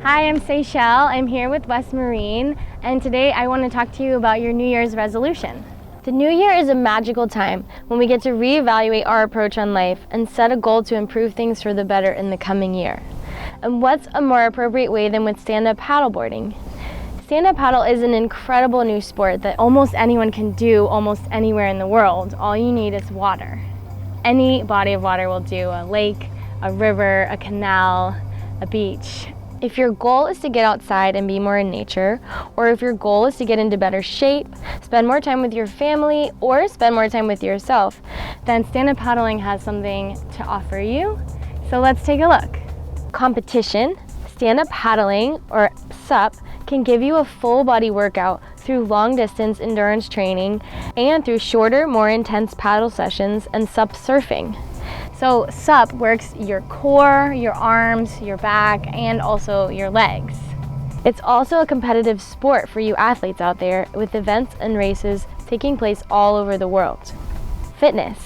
Hi, I'm Seychelle. I'm here with West Marine, and today I want to talk to you about your New Year's resolution. The new year is a magical time when we get to reevaluate our approach on life and set a goal to improve things for the better in the coming year. And what's a more appropriate way than with stand-up paddleboarding? Stand-up paddle is an incredible new sport that almost anyone can do almost anywhere in the world. All you need is water. Any body of water will do, a lake, a river, a canal, a beach. If your goal is to get outside and be more in nature, or if your goal is to get into better shape, spend more time with your family, or spend more time with yourself, then stand-up paddling has something to offer you. So let's take a look. Competition, stand-up paddling, or SUP, can give you a full body workout through long distance endurance training and through shorter, more intense paddle sessions and SUP surfing. So SUP works your core, your arms, your back, and also your legs. It's also a competitive sport for you athletes out there, with events and races taking place all over the world. Fitness.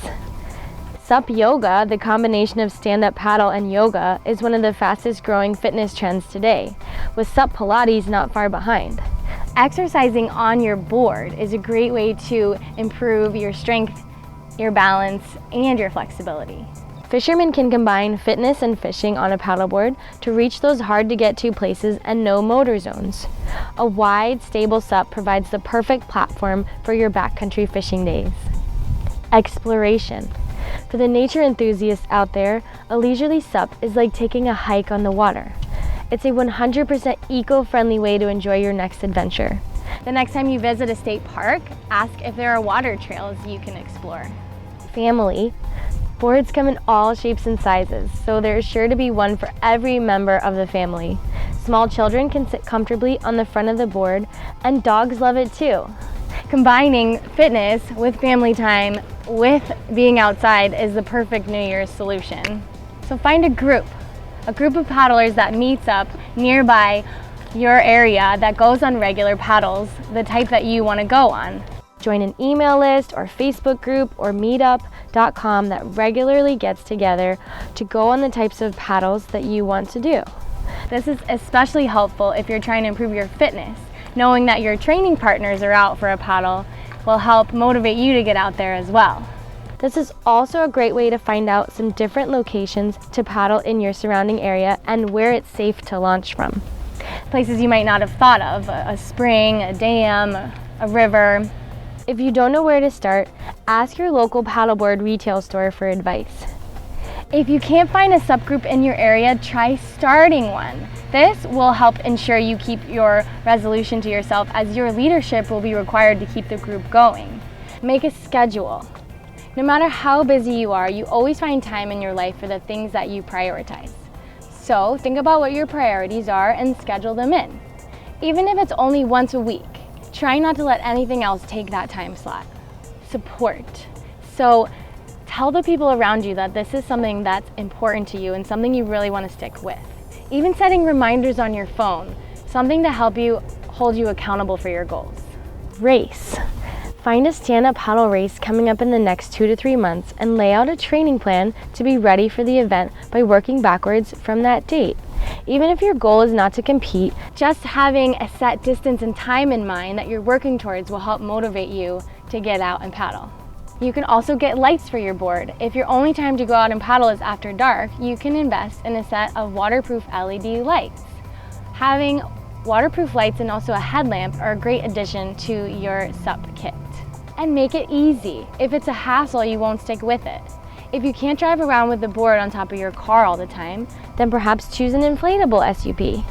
SUP yoga, the combination of stand-up paddle and yoga, is one of the fastest growing fitness trends today, with SUP Pilates not far behind. Exercising on your board is a great way to improve your strength, your balance, and your flexibility. Fishermen can combine fitness and fishing on a paddleboard to reach those hard-to-get-to places and no motor zones. A wide, stable SUP provides the perfect platform for your backcountry fishing days. Exploration. For the nature enthusiasts out there, a leisurely SUP is like taking a hike on the water. It's a 100% eco-friendly way to enjoy your next adventure. The next time you visit a state park, ask if there are water trails you can explore. Family. Boards come in all shapes and sizes, so there is sure to be one for every member of the family. Small children can sit comfortably on the front of the board, and dogs love it too. Combining fitness with family time with being outside is the perfect New Year's solution. So find a group of paddlers that meets up nearby your area that goes on regular paddles, the type that you want to go on. Join an email list or Facebook group or meetup.com that regularly gets together to go on the types of paddles that you want to do. This is especially helpful if you're trying to improve your fitness. Knowing that your training partners are out for a paddle will help motivate you to get out there as well. This is also a great way to find out some different locations to paddle in your surrounding area and where it's safe to launch from. Places you might not have thought of, a spring, a dam, a river. If you don't know where to start, ask your local paddleboard retail store for advice. If you can't find a SUP group in your area, try starting one. This will help ensure you keep your resolution to yourself, as your leadership will be required to keep the group going. Make a schedule. No matter how busy you are, you always find time in your life for the things that you prioritize. So think about what your priorities are and schedule them in. Even if it's only once a week, try not to let anything else take that time slot. Support. So tell the people around you that this is something that's important to you and something you really want to stick with. Even setting reminders on your phone, something to help you hold you accountable for your goals. Race. Find a stand-up paddle race coming up in the next 2 to 3 months and lay out a training plan to be ready for the event by working backwards from that date. Even if your goal is not to compete, just having a set distance and time in mind that you're working towards will help motivate you to get out and paddle. You can also get lights for your board. If your only time to go out and paddle is after dark, you can invest in a set of waterproof LED lights. Having waterproof lights and also a headlamp are a great addition to your SUP kit. And make it easy. If it's a hassle, you won't stick with it. If you can't drive around with the board on top of your car all the time, then perhaps choose an inflatable SUP.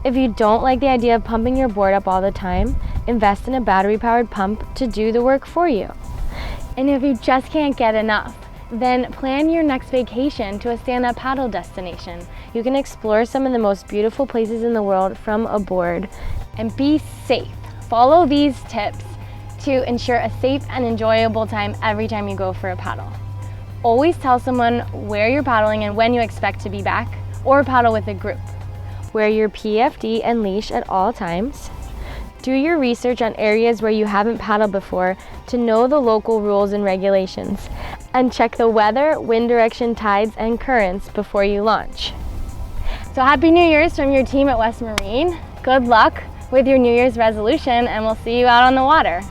If you don't like the idea of pumping your board up all the time, invest in a battery-powered pump to do the work for you. And if you just can't get enough, then plan your next vacation to a stand-up paddle destination. You can explore some of the most beautiful places in the world from a board. And be safe. Follow these tips to ensure a safe and enjoyable time every time you go for a paddle. Always tell someone where you're paddling and when you expect to be back, or paddle with a group. Wear your PFD and leash at all times. Do your research on areas where you haven't paddled before to know the local rules and regulations. And check the weather, wind direction, tides, and currents before you launch. So Happy New Year's from your team at West Marine. Good luck with your New Year's resolution, and we'll see you out on the water.